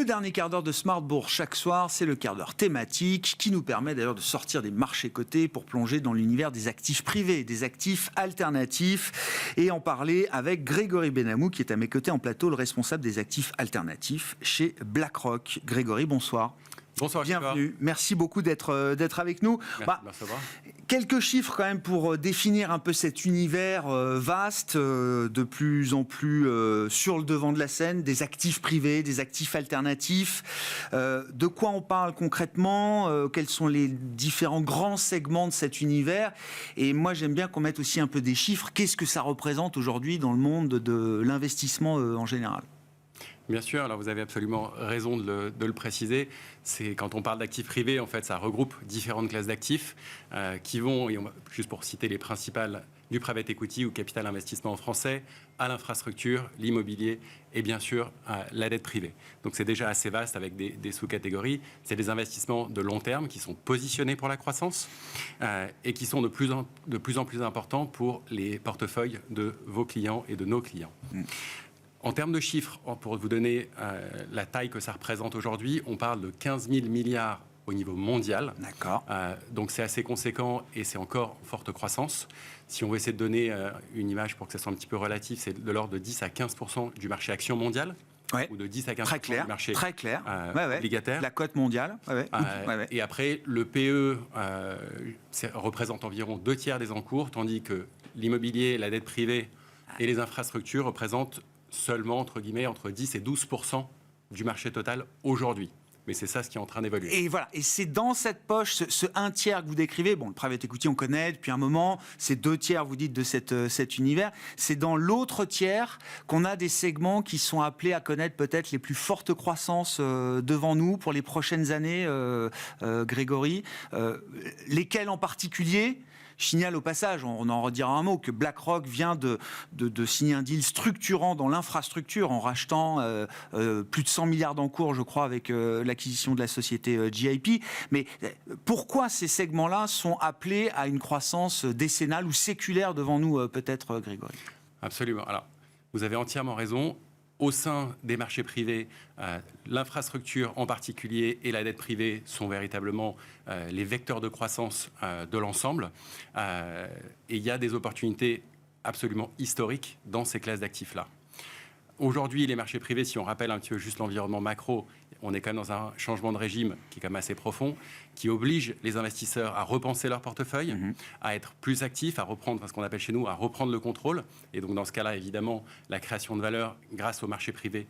Le dernier quart d'heure de Smart Bourse chaque soir, c'est le quart d'heure thématique qui nous permet d'ailleurs de sortir des marchés cotés pour plonger dans l'univers des actifs privés, des actifs alternatifs et en parler avec Grégory Benamou qui est à mes côtés en plateau, le responsable des actifs alternatifs chez BlackRock. Grégory, bonsoir. Bonsoir, bienvenue. Merci beaucoup d'être avec nous. Merci. Quelques chiffres quand même pour définir un peu cet univers vaste, de plus en plus sur le devant de la scène, des actifs privés, des actifs alternatifs. De quoi on parle concrètement? Quels sont les différents grands segments de cet univers? Et moi, j'aime bien qu'on mette aussi un peu des chiffres. Qu'est-ce que ça représente aujourd'hui dans le monde de l'investissement en général? Bien sûr, alors vous avez absolument raison de le préciser. C'est quand on parle d'actifs privés, en fait, ça regroupe différentes classes d'actifs qui vont, et juste pour citer les principales, du private equity ou capital investissement en français, à l'infrastructure, l'immobilier et bien sûr la dette privée. Donc c'est déjà assez vaste avec des sous-catégories. C'est des investissements de long terme qui sont positionnés pour la croissance et qui sont de plus en plus importants pour les portefeuilles de vos clients et de nos clients. En termes de chiffres, pour vous donner la taille que ça représente aujourd'hui, on parle de 15 000 milliards au niveau mondial. D'accord. Donc c'est assez conséquent et c'est encore en forte croissance. Si on veut essayer de donner une image pour que ça soit un petit peu relatif, c'est de l'ordre de 10 à 15% du marché action mondial. Ouais. Ou de 10 à 15% très clair, du marché très clair. obligataire. La cote mondiale. Et après, le PE représente environ 2/3 des encours, tandis que l'immobilier, la dette privée et les infrastructures représentent seulement, entre 10 et 12% du marché total aujourd'hui. Mais c'est ça ce qui est en train d'évoluer. Et voilà, et c'est dans cette poche, ce 1/3 que vous décrivez, bon, le private equity on connaît depuis un moment, c'est 2/3 vous dites de cet univers, c'est dans l'autre tiers qu'on a des segments qui sont appelés à connaître peut-être les plus fortes croissances devant nous pour les prochaines années, Grégory. Lesquels en particulier? Je signale au passage, on en redira un mot, que BlackRock vient de signer un deal structurant dans l'infrastructure en rachetant plus de 100 milliards d'encours, je crois, avec l'acquisition de la société GIP. Mais pourquoi ces segments-là sont appelés à une croissance décennale ou séculaire devant nous, peut-être, Grégory? Absolument. Alors, vous avez entièrement raison. Au sein des marchés privés, l'infrastructure en particulier et la dette privée sont véritablement les vecteurs de croissance de l'ensemble. Et il y a des opportunités absolument historiques dans ces classes d'actifs-là. Aujourd'hui, les marchés privés, si on rappelle un petit peu juste l'environnement macro, on est quand même dans un changement de régime qui est quand même assez profond, qui oblige les investisseurs à repenser leur portefeuille, à être plus actifs, à reprendre ce qu'on appelle chez nous, à reprendre le contrôle. Et donc dans ce cas-là, évidemment, la création de valeur grâce au marché privé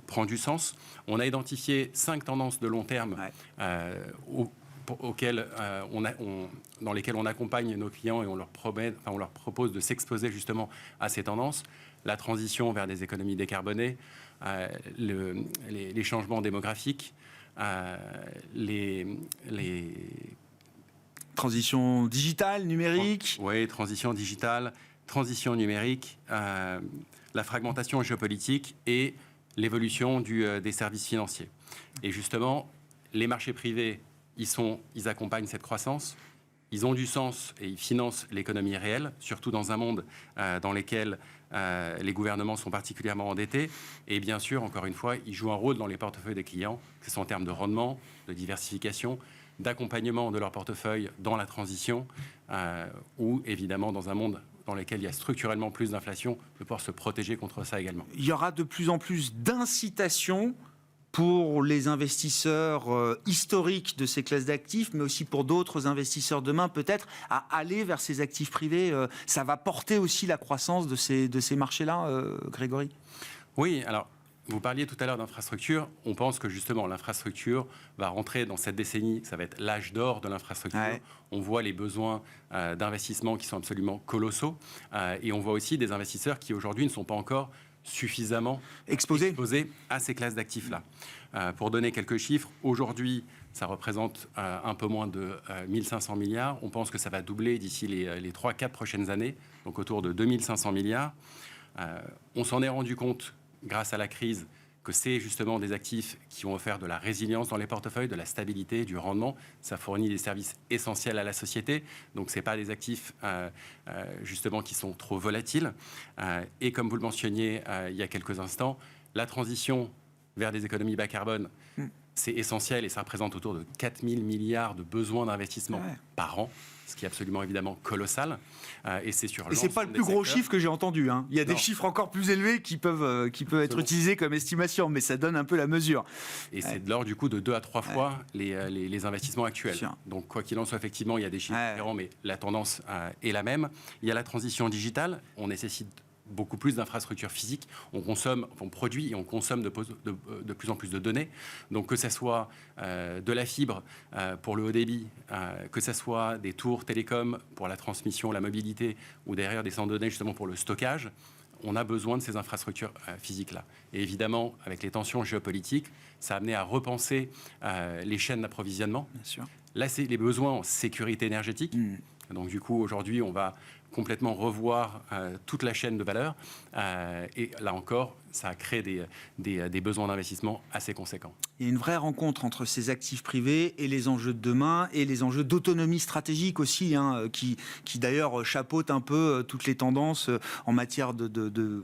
prend du sens. On a identifié 5 tendances de long terme dans lesquelles on accompagne nos clients et on leur propose de s'exposer justement à ces tendances. La transition vers des économies décarbonées, les changements démographiques, Transition digitale, numérique. Oui, transition digitale, transition numérique, la fragmentation géopolitique et l'évolution des services financiers. Et justement, les marchés privés, ils accompagnent cette croissance. Ils ont du sens et ils financent l'économie réelle, surtout dans un monde dans lequel les gouvernements sont particulièrement endettés. Et bien sûr, encore une fois, ils jouent un rôle dans les portefeuilles des clients, que ce soit en termes de rendement, de diversification, d'accompagnement de leur portefeuille dans la transition, ou évidemment dans un monde dans lequel il y a structurellement plus d'inflation, de pouvoir se protéger contre ça également. Il y aura de plus en plus d'incitations pour les investisseurs historiques de ces classes d'actifs, mais aussi pour d'autres investisseurs demain, peut-être, à aller vers ces actifs privés. Ça va porter aussi la croissance de ces marchés-là, Grégory? Oui, alors, vous parliez tout à l'heure d'infrastructure. On pense que justement, l'infrastructure va rentrer dans cette décennie, ça va être l'âge d'or de l'infrastructure. Ouais. On voit les besoins d'investissement qui sont absolument colossaux. Et on voit aussi des investisseurs qui, aujourd'hui, ne sont pas encore suffisamment exposés à ces classes d'actifs-là. Pour donner quelques chiffres, aujourd'hui, ça représente un peu moins de 1500 milliards. On pense que ça va doubler d'ici les 3-4 prochaines années, donc autour de 2500 milliards. On s'en est rendu compte, grâce à la crise, que c'est justement des actifs qui ont offert de la résilience dans les portefeuilles, de la stabilité, du rendement. Ça fournit des services essentiels à la société. Donc, ce n'est pas des actifs justement qui sont trop volatiles. Et comme vous le mentionniez il y a quelques instants, la transition vers des économies bas carbone, c'est essentiel et ça représente autour de 4 000 milliards de besoins d'investissement par an, ce qui est absolument évidemment colossal. Et c'est sur. Et c'est pas le plus gros chiffre que j'ai entendu. Hein. Il y a des chiffres encore plus élevés qui peuvent être utilisés comme estimation, mais ça donne un peu la mesure. Et c'est de l'ordre du coup de 2 à 3 fois les investissements actuels. Donc quoi qu'il en soit, effectivement, il y a des chiffres différents, mais la tendance est la même. Il y a la transition digitale. On nécessite beaucoup plus d'infrastructures physiques. On produit et on consomme de plus en plus de données. Donc que ce soit de la fibre pour le haut débit, que ce soit des tours télécoms pour la transmission, la mobilité, ou derrière des centres de données justement pour le stockage, on a besoin de ces infrastructures physiques-là. Et évidemment, avec les tensions géopolitiques, ça a amené à repenser les chaînes d'approvisionnement. Bien sûr. Là, c'est les besoins en sécurité énergétique. Donc du coup, aujourd'hui, on va complètement revoir toute la chaîne de valeur. Et là encore, ça a créé des besoins d'investissement assez conséquents. Il y a une vraie rencontre entre ces actifs privés et les enjeux de demain et les enjeux d'autonomie stratégique aussi, hein, qui d'ailleurs chapeautent un peu toutes les tendances en matière de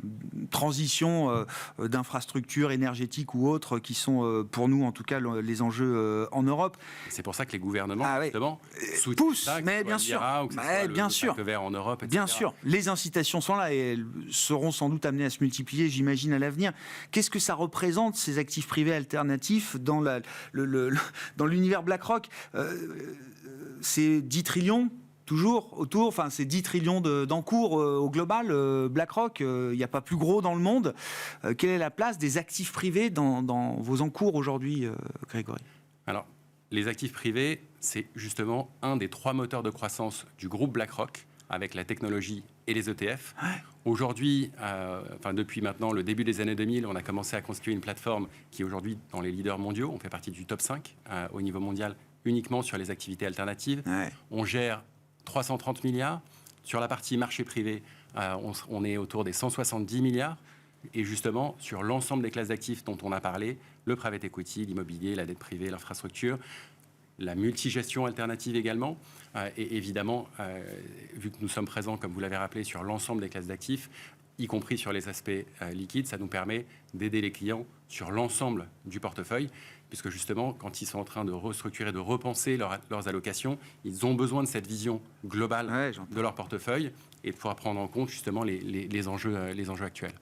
transition d'infrastructures énergétiques ou autres qui sont pour nous en tout cas les enjeux en Europe. C'est pour ça que les gouvernements justement poussent, ça, mais bien sûr, bien sûr, le vert en Europe, etc. Bien sûr, les incitations sont là et elles seront sans doute amenées à se multiplier, j'imagine, à l'avenir. Qu'est-ce que ça représente, ces actifs privés alternatifs, dans l'univers BlackRock? C'est 10 trillions toujours autour, enfin c'est 10 trillions d'encours au global, BlackRock, il n'y a pas plus gros dans le monde. Quelle est la place des actifs privés dans vos encours aujourd'hui, Grégory? Alors, les actifs privés, c'est justement un des 3 moteurs de croissance du groupe BlackRock, avec la technologie et les ETF. Aujourd'hui, depuis maintenant le début des années 2000, on a commencé à constituer une plateforme qui est aujourd'hui dans les leaders mondiaux. On fait partie du top 5 au niveau mondial uniquement sur les activités alternatives. On gère 330 milliards. Sur la partie marché privé, on est autour des 170 milliards. Et justement, sur l'ensemble des classes d'actifs dont on a parlé, le private equity, l'immobilier, la dette privée, l'infrastructure, la multigestion alternative également, et évidemment, vu que nous sommes présents, comme vous l'avez rappelé, sur l'ensemble des classes d'actifs, y compris sur les aspects liquides, ça nous permet d'aider les clients sur l'ensemble du portefeuille, puisque justement, quand ils sont en train de restructurer, de repenser leurs allocations, ils ont besoin de cette vision globale de leur portefeuille et de pouvoir prendre en compte justement les enjeux actuels.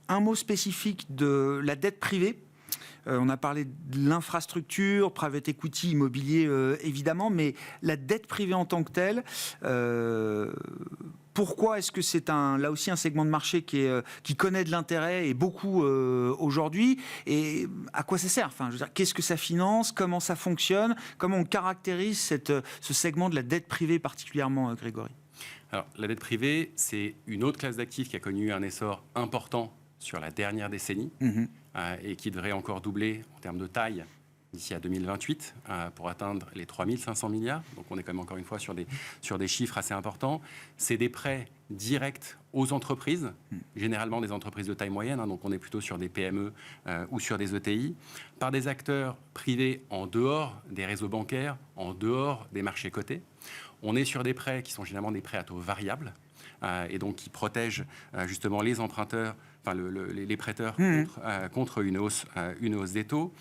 Un mot spécifique de la dette privée. On a parlé de l'infrastructure, private equity, immobilier, évidemment, mais la dette privée en tant que telle, pourquoi est-ce que c'est là aussi un segment de marché qui connaît de l'intérêt et beaucoup aujourd'hui? Et à quoi ça sert? Enfin, je veux dire, qu'est-ce que ça finance? Comment ça fonctionne? Comment on caractérise ce segment de la dette privée particulièrement, Grégory? Alors, la dette privée, c'est une autre classe d'actifs qui a connu un essor important sur la dernière décennie et qui devrait encore doubler en termes de taille d'ici à 2028 pour atteindre les 3 500 milliards. Donc on est quand même encore une fois sur des chiffres assez importants. C'est des prêts directs aux entreprises, généralement des entreprises de taille moyenne, donc on est plutôt sur des PME ou sur des ETI, par des acteurs privés en dehors des réseaux bancaires, en dehors des marchés cotés. On est sur des prêts qui sont généralement des prêts à taux variables et donc qui protègent justement les emprunteurs, les prêteurs contre une hausse des taux.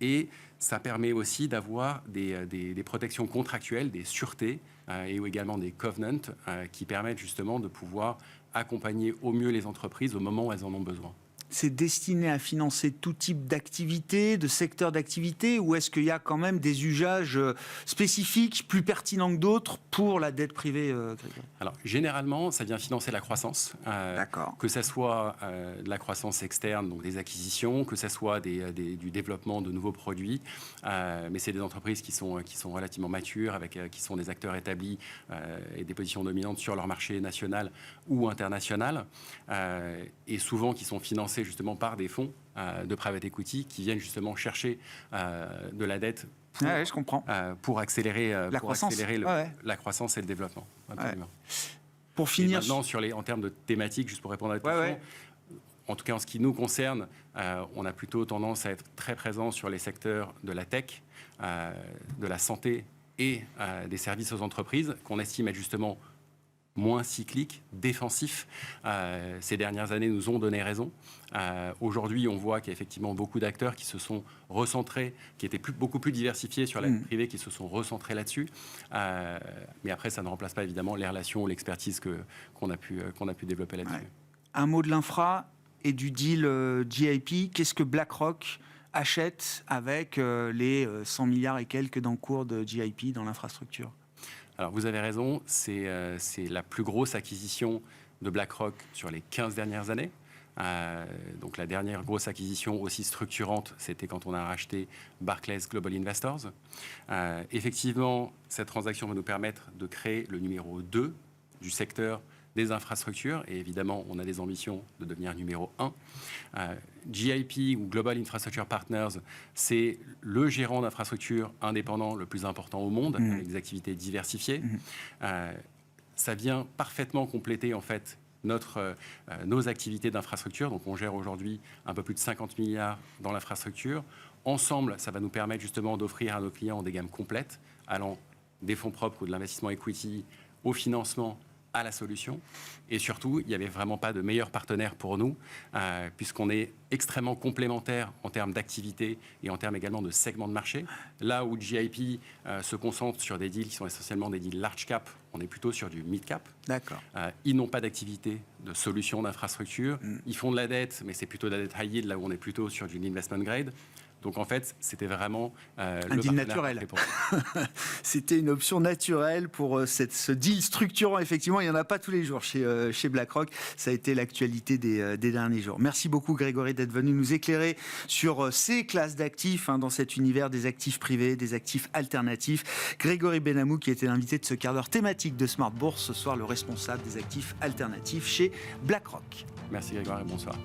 Et ça permet aussi d'avoir des protections contractuelles, des sûretés et également des covenants qui permettent justement de pouvoir accompagner au mieux les entreprises au moment où elles en ont besoin. C'est destiné à financer tout type d'activité, de secteur d'activité, ou est-ce qu'il y a quand même des usages spécifiques, plus pertinents que d'autres, pour la dette privée, Grégory? Alors, généralement, ça vient financer la croissance. Que ce soit de la croissance externe, donc des acquisitions, que ce soit du développement de nouveaux produits. Mais c'est des entreprises qui sont relativement matures, qui sont des acteurs établis et des positions dominantes sur leur marché national ou international. Et souvent qui sont financés justement par des fonds de private equity qui viennent justement chercher de la dette pour accélérer la croissance et le développement. Absolument. Pour finir, et maintenant, en termes de thématiques, juste pour répondre à votre question, en tout cas en ce qui nous concerne, on a plutôt tendance à être très présent sur les secteurs de la tech, de la santé et des services aux entreprises, qu'on estime être justement moins cyclique, défensif. Ces dernières années nous ont donné raison. Aujourd'hui, on voit qu'il y a effectivement beaucoup d'acteurs qui se sont recentrés, qui étaient beaucoup plus diversifiés sur la dette privée, qui se sont recentrés là-dessus. Mais après, ça ne remplace pas évidemment les relations ou l'expertise qu'on a pu développer là-dessus. Ouais. Un mot de l'infra et du deal GIP. Qu'est-ce que BlackRock achète avec les 100 milliards et quelques d'encours de GIP dans l'infrastructure? Alors, vous avez raison, c'est la plus grosse acquisition de BlackRock sur les 15 dernières années. Donc, la dernière grosse acquisition aussi structurante, c'était quand on a racheté Barclays Global Investors. Effectivement, cette transaction va nous permettre de créer le numéro 2 du secteur des infrastructures, et évidemment, on a des ambitions de devenir numéro 1. GIP, ou Global Infrastructure Partners, c'est le gérant d'infrastructures indépendant le plus important au monde, avec des activités diversifiées. Ça vient parfaitement compléter, en fait, nos activités d'infrastructure. Donc, on gère aujourd'hui un peu plus de 50 milliards dans l'infrastructure. Ensemble, ça va nous permettre justement d'offrir à nos clients des gammes complètes, allant des fonds propres ou de l'investissement equity au financement, à la solution. Et surtout, il n'y avait vraiment pas de meilleur partenaire pour nous, puisqu'on est extrêmement complémentaires en termes d'activité et en termes également de segments de marché. Là où GIP se concentre sur des deals qui sont essentiellement des deals large cap, on est plutôt sur du mid cap. D'accord. Ils n'ont pas d'activité de solution d'infrastructure. Ils font de la dette, mais c'est plutôt de la dette high yield, là où on est plutôt sur du investment grade. Donc en fait, c'était vraiment un deal naturel. C'était une option naturelle pour ce deal structurant. Effectivement, il n'y en a pas tous les jours chez BlackRock. Ça a été l'actualité des derniers jours. Merci beaucoup Grégory d'être venu nous éclairer sur ces classes d'actifs dans cet univers des actifs privés, des actifs alternatifs. Grégory Benamou qui était l'invité de ce quart d'heure thématique de Smart Bourse, ce soir le responsable des actifs alternatifs chez BlackRock. Merci Grégory, bonsoir.